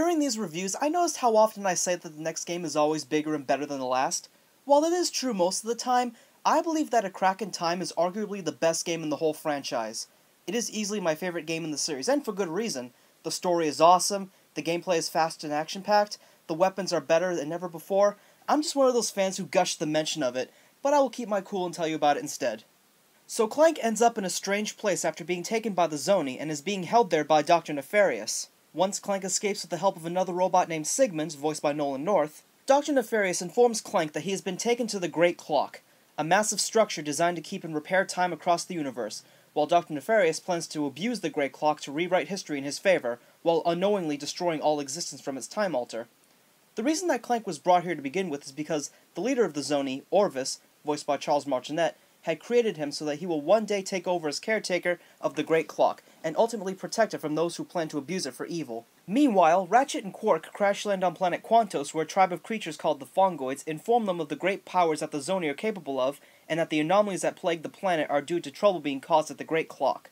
During these reviews, I noticed how often I say that the next game is always bigger and better than the last. While it is true most of the time, I believe that A Crack in Time is arguably the best game in the whole franchise. It is easily my favorite game in the series, and for good reason. The story is awesome, the gameplay is fast and action-packed, the weapons are better than ever before. I'm just one of those fans who gush the mention of it, but I will keep my cool and tell you about it instead. So Clank ends up in a strange place after being taken by the Zoni, and is being held there by Dr. Nefarious. Once Clank escapes with the help of another robot named Sigmund, voiced by Nolan North, Dr. Nefarious informs Clank that he has been taken to the Great Clock, a massive structure designed to keep and repair time across the universe, while Dr. Nefarious plans to abuse the Great Clock to rewrite history in his favor, while unknowingly destroying all existence from its time altar. The reason that Clank was brought here to begin with is because the leader of the Zoni, Orvis, voiced by Charles Martinet, had created him so that he will one day take over as caretaker of the Great Clock, and ultimately protect it from those who plan to abuse it for evil. Meanwhile, Ratchet and Quark crash land on planet Quantos, where a tribe of creatures called the Fongoids inform them of the great powers that the Zoni are capable of, and that the anomalies that plague the planet are due to trouble being caused at the Great Clock.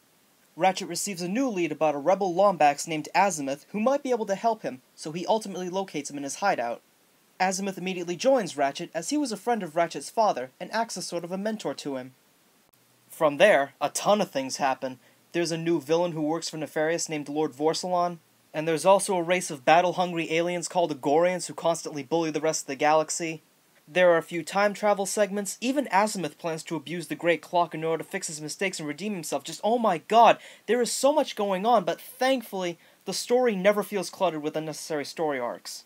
Ratchet receives a new lead about a rebel Lombax named Azimuth, who might be able to help him, so he ultimately locates him in his hideout. Azimuth immediately joins Ratchet, as he was a friend of Ratchet's father, and acts as sort of a mentor to him. From there, a ton of things happen. There's a new villain who works for Nefarious named Lord Vorsalon, and there's also a race of battle-hungry aliens called Agorians who constantly bully the rest of the galaxy. There are a few time travel segments. Even Azimuth plans to abuse the Great Clock in order to fix his mistakes and redeem himself. Just, oh my god, there is so much going on, but thankfully, the story never feels cluttered with unnecessary story arcs.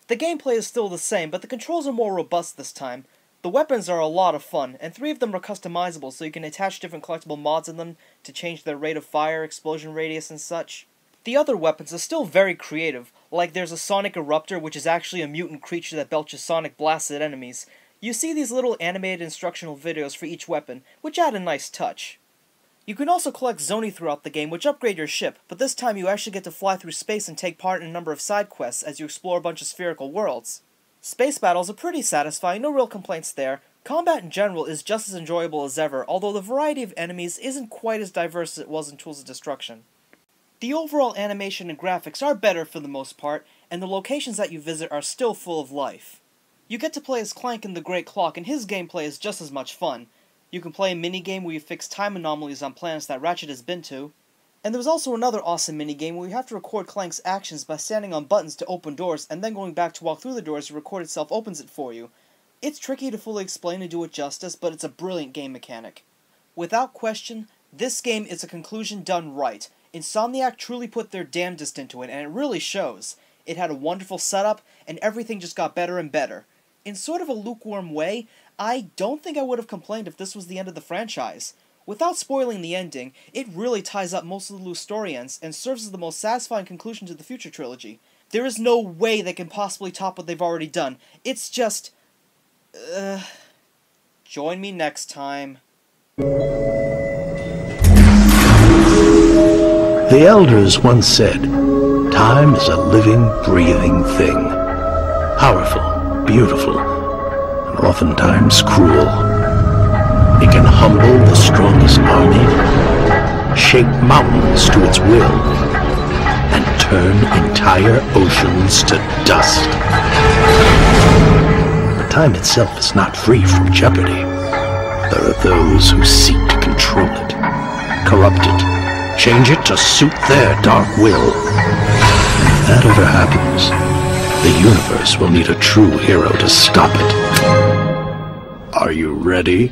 The gameplay is still the same, but the controls are more robust this time. The weapons are a lot of fun, and 3 of them are customizable, so you can attach different collectible mods in them to change their rate of fire, explosion radius, and such. The other weapons are still very creative, like there's a Sonic Eruptor, which is actually a mutant creature that belches sonic blasts at enemies. You see these little animated instructional videos for each weapon, which add a nice touch. You can also collect Zoni throughout the game, which upgrade your ship, but this time you actually get to fly through space and take part in a number of side quests as you explore a bunch of spherical worlds. Space battles are pretty satisfying, no real complaints there. Combat in general is just as enjoyable as ever, although the variety of enemies isn't quite as diverse as it was in Tools of Destruction. The overall animation and graphics are better for the most part, and the locations that you visit are still full of life. You get to play as Clank in the Great Clock, and his gameplay is just as much fun. You can play a minigame where you fix time anomalies on planets that Ratchet has been to. And there's also another awesome minigame where you have to record Clank's actions by standing on buttons to open doors, and then going back to walk through the doors to record itself opens it for you. It's tricky to fully explain and do it justice, but it's a brilliant game mechanic. Without question, this game is a conclusion done right. Insomniac truly put their damnedest into it, and it really shows. It had a wonderful setup, and everything just got better and better. In sort of a lukewarm way, I don't think I would have complained if this was the end of the franchise. Without spoiling the ending, it really ties up most of the loose story ends, and serves as the most satisfying conclusion to the future trilogy. There is no way they can possibly top what they've already done. It's just... Join me next time. The elders once said, time is a living, breathing thing. Powerful, beautiful, and oftentimes cruel. It can humble the strongest army, shape mountains to its will, and turn entire oceans to dust. But time itself is not free from jeopardy. There are those who seek to control it, corrupt it, change it to suit their dark will. If that ever happens, the universe will need a true hero to stop it. Are you ready?